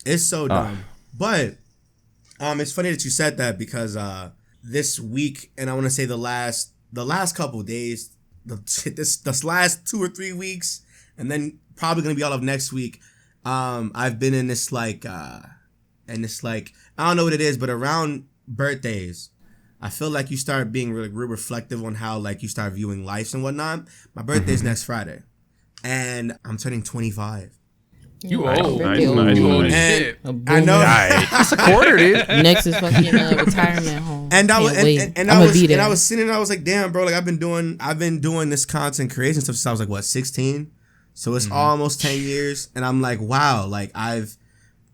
It's so dumb. But it's funny that you said that because this week, and I want to say the last couple of days, this last 2 or 3 weeks, and then probably gonna be all of next week. I've been in this like I don't know what it is, but around birthdays, I feel like you start being real reflective on how like you start viewing life and whatnot. My birthday's next Friday, and I'm turning 25. You old. Nice. You old as shit. I know. That's a quarter, dude. Next is fucking retirement home. And I I was sitting there, I was like, damn, bro, like I've been doing this content creation stuff since I was like, what, 16? So it's almost 10 years. And I'm like, wow, like I've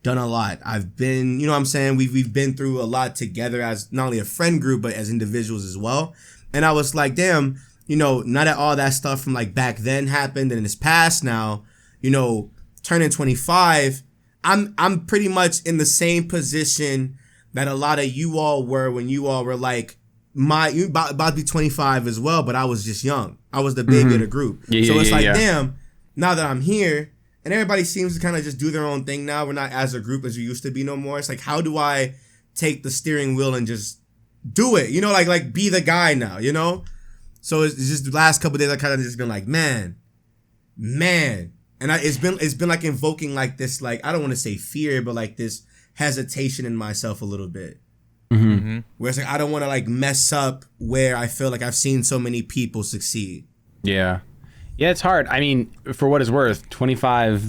done a lot. I've been, you know what I'm saying? We've been through a lot together as not only a friend group, but as individuals as well. And I was like, damn, you know, now that all that stuff from like back then happened and it's past now, you know, turning 25, I'm pretty much in the same position that a lot of you all were when you all were like you about to be 25 as well, but I was just young. I was the baby of the group. So it's like, damn, now that I'm here and everybody seems to kind of just do their own thing now. We're not as a group as we used to be no more. It's like, how do I take the steering wheel and just do it? You know, like be the guy now, you know? So it's just the last couple of days I kind of just been like, man. And it's been like invoking like this, like, I don't want to say fear, but like this hesitation in myself a little bit. Where it's like, I don't want to like mess up where I feel like I've seen so many people succeed. Yeah, it's hard. I mean, for what it's worth, 25,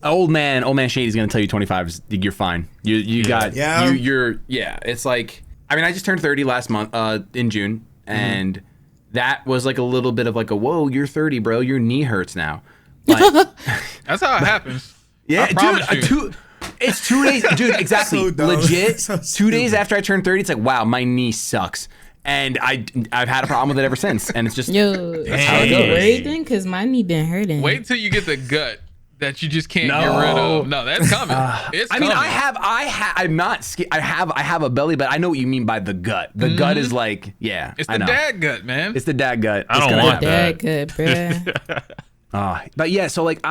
old man Shady's going to tell you 25 is, you're fine. You're it's like, I mean, I just turned 30 last month, in June. And that was like a little bit of like a, whoa, you're 30, bro. Your knee hurts now. Like, that's how it happens. Yeah, dude. It's 2 days, dude. Exactly, So legit. So 2 days after I turned 30, it's like, wow, my knee sucks, and I've had a problem with it ever since. And it's just that's how it goes. Worried then, cause my knee been hurting. Wait till you get the gut that you just can't get rid of. No, that's coming. It's coming. I mean, I have a belly, but I know what you mean by the gut. The gut is like, it's the dad gut, man. It's the dad gut. I don't want that. Dad gut, bruh. But yeah, so like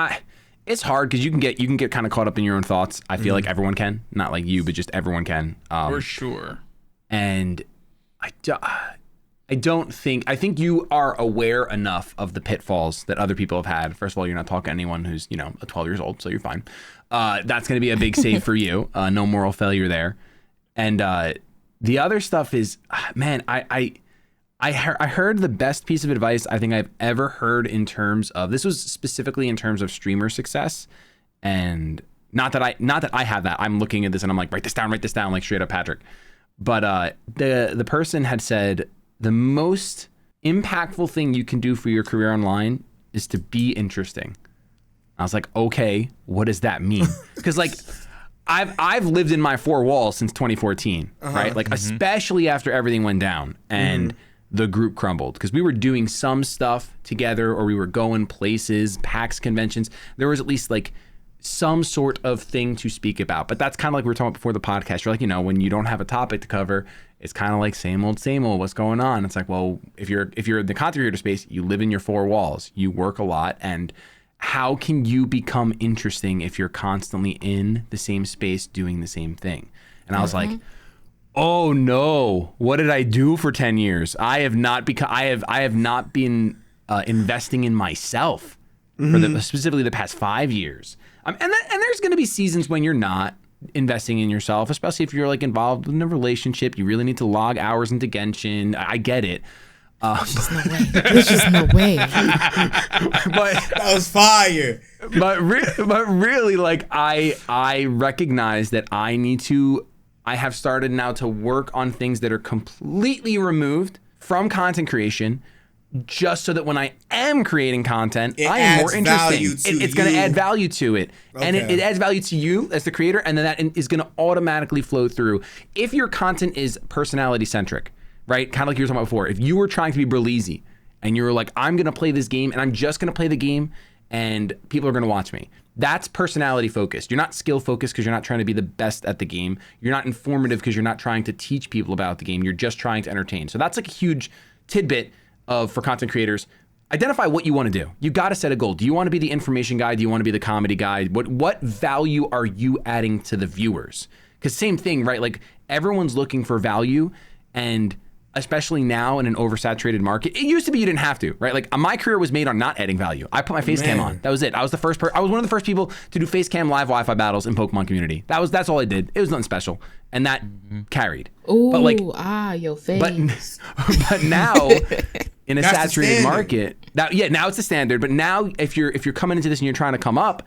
it's hard because you can get kind of caught up in your own thoughts. I feel like everyone can, not like you, but just everyone can. For sure. And I think you are aware enough of the pitfalls that other people have had. First of all, you're not talking to anyone who's, 12 years old, so you're fine. That's going to be a big save for you. No moral failure there. And the other stuff is, man, I heard the best piece of advice I think I've ever heard in terms of, this was specifically in terms of streamer success, and not that I have that. I'm looking at this and I'm like, write this down, like straight up Patrick. But the person had said the most impactful thing you can do for your career online is to be interesting. I was like, okay, what does that mean? Because like, I've lived in my four walls since 2014, right? Like, especially after everything went down and the group crumbled, because we were doing some stuff together, or we were going places, PAX conventions. There was at least like some sort of thing to speak about. But that's kind of like we were talking about before the podcast. You're like, when you don't have a topic to cover, it's kind of like same old, what's going on? It's like, well, if you're in the content creator space, you live in your four walls, you work a lot, and how can you become interesting if you're constantly in the same space doing the same thing? And I was like, oh no, what did I do for 10 years? I have not been investing in myself for specifically the past 5 years. And there's going to be seasons when you're not investing in yourself, especially if you're like involved in a relationship. You really need to log hours into Genshin. I get it. There's just no way. But that was fire. But really, like I recognize that I have started now to work on things that are completely removed from content creation, just so that when I am creating content, I am more interesting. It's going to add value to it. Okay. And it adds value to you as the creator, and then that is going to automatically flow through. If your content is personality centric, right? Kind of like you were talking about before. If you were trying to be Berleezy and you were like, I'm going to play this game and I'm just going to play the game and people are going to watch me. That's personality focused. You're not skill focused because you're not trying to be the best at the game. You're not informative because you're not trying to teach people about the game. You're just trying to entertain. So that's like a huge tidbit for content creators. identify what you want to do. You got to set a goal. Do you want to be the information guy? Do you want to be the comedy guy? What value are you adding to the viewers? Because same thing, right? Like everyone's looking for value, and especially now in an oversaturated market, it used to be you didn't have to, right? Like my career was made on not adding value. I put my face cam on. That was it. I was one of the first people to do face cam live Wi-Fi battles in Pokemon community. That's all I did. It was nothing special, and that carried. Ooh, but like, your face. But now in a saturated market, now it's the standard. But now if you're coming into this and you're trying to come up,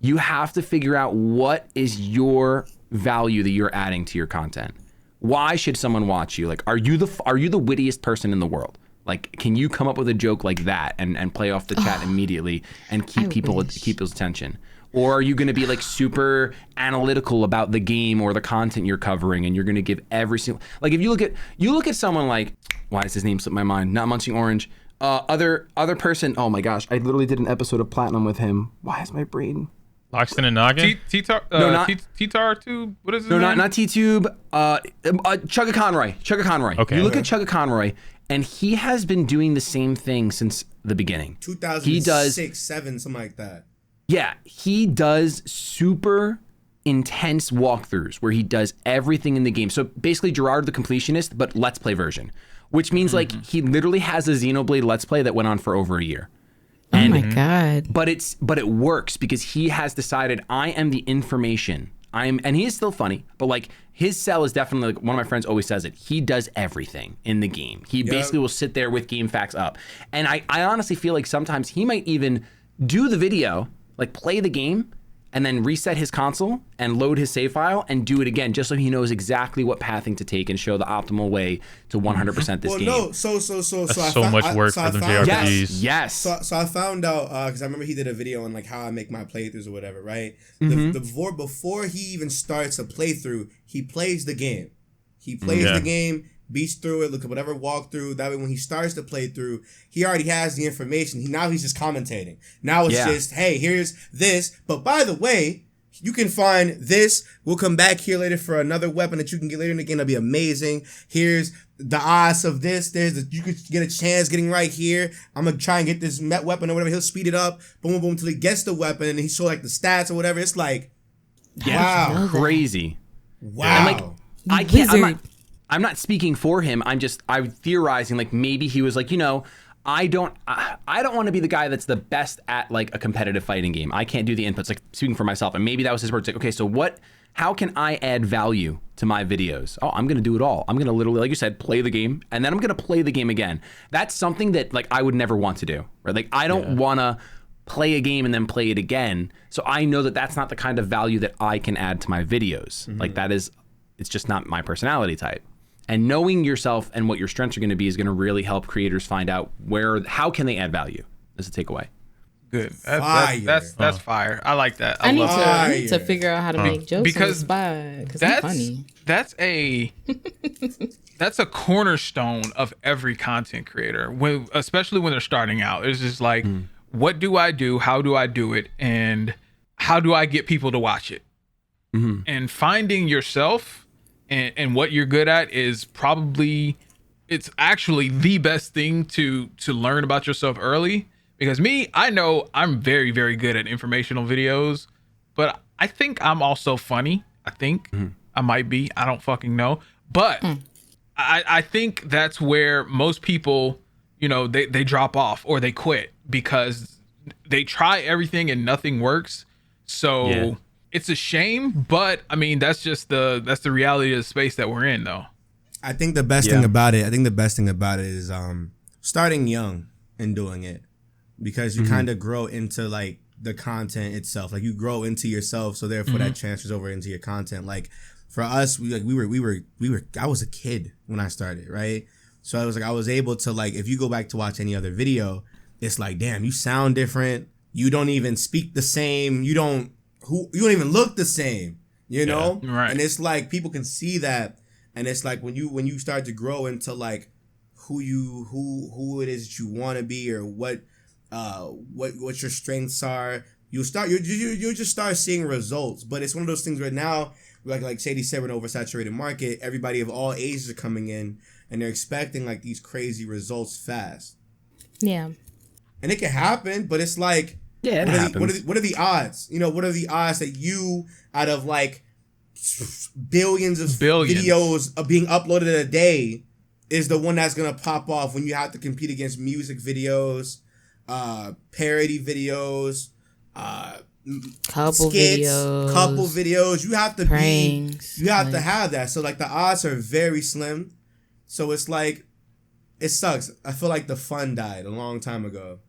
you have to figure out what is your value that you're adding to your content. Why should someone watch you? Like, are you the wittiest person in the world? Like, can you come up with a joke like that and play off the chat immediately and keep people's attention? Or are you going to be like super analytical about the game or the content you're covering, and you're going to give every single, like if you look at someone like, why does his name slip my mind? Not Munching Orange. Other person. Oh my gosh, I literally did an episode of Platinum with him. Why is my brain? Loxton and Noggin? T-Tar Tube? What is his name? Not T-Tube. Chugga Conroy. Okay. You look at Chugga Conroy, and he has been doing the same thing since the beginning. 2006, 7, something like that. Yeah, he does super intense walkthroughs where he does everything in the game. So basically Gerard the Completionist, but Let's Play version, which means like he literally has a Xenoblade Let's Play that went on for over a year. Oh my God. But it works because he has decided I am the information. And he is still funny, but like his sell is definitely, like one of my friends always says it, he does everything in the game. He basically will sit there with game facts up. And I honestly feel like sometimes he might even do the video, like play the game, and then reset his console and load his save file and do it again, just so he knows exactly what pathing to take and show the optimal way to 100% this game. No, That's so much work for them JRPGs. Yes. So I found out, because I remember he did a video on like how I make my playthroughs or whatever, right? Before he even starts a playthrough, he plays the game. He plays the game, beats through it, look at whatever walkthrough. That way when he starts to play through, he already has the information. Now he's just commentating. Now it's just, hey, here's this. But by the way, you can find this. We'll come back here later for another weapon that you can get later in the game. That'll be amazing. Here's the odds of this. You could get a chance getting right here. I'm going to try and get this weapon or whatever. He'll speed it up. Boom, boom, boom, until he gets the weapon. And he show like the stats or whatever. It's like, wow. Crazy. Wow. And like, I can't, I'm not speaking for him. I'm theorizing like maybe he was like, I don't want to be the guy that's the best at like a competitive fighting game. I can't do the inputs, like speaking for myself. And maybe that was his words. Like, okay, so how can I add value to my videos? Oh, I'm going to do it all. I'm going to literally, like you said, play the game, and then I'm going to play the game again. That's something that like I would never want to do, right? Like I don't want to play a game and then play it again. So I know that that's not the kind of value that I can add to my videos. Like it's just not my personality type. And knowing yourself and what your strengths are going to be is going to really help creators find out how can they add value as a takeaway. Good. That's fire. I like that. I need to figure out how to make jokes because I'm funny. That's a cornerstone of every content creator, especially when they're starting out. It's just like, what do I do? How do I do it? And how do I get people to watch it? And finding yourself and what you're good at is it's actually the best thing to learn about yourself early. Because I know I'm very, very good at informational videos, but I think I'm also funny. I think I might be. I don't fucking know. But I think that's where most people, they drop off or they quit because they try everything and nothing works. So it's a shame, but I mean, that's the reality of the space that we're in though. I think the best thing about it is starting young and doing it. Because you kind of grow into like the content itself, like you grow into yourself, so therefore that transfers over into your content. Like for us, we were. I was a kid when I started, right? So I was able to like, if you go back to watch any other video, it's like, damn, you sound different. You don't even speak the same. You don't even look the same. Right? And it's like people can see that, and it's like when you start to grow into like who it is that you want to be or what your strengths are, you'll just start seeing results. But it's one of those things where now, like Sadie said, we're in an oversaturated market. Everybody of all ages are coming in, and they're expecting like these crazy results fast. Yeah. and it can happen, but it's like, yeah, it happens. What are the odds? You know, what are the odds that you, out of like billions of videos of being uploaded a day, is the one that's gonna pop off when you have to compete against music videos, parody videos, couple videos. You have to pranks, you have to have that. So like the odds are very slim. So it's like, it sucks. I feel like the fun died a long time ago.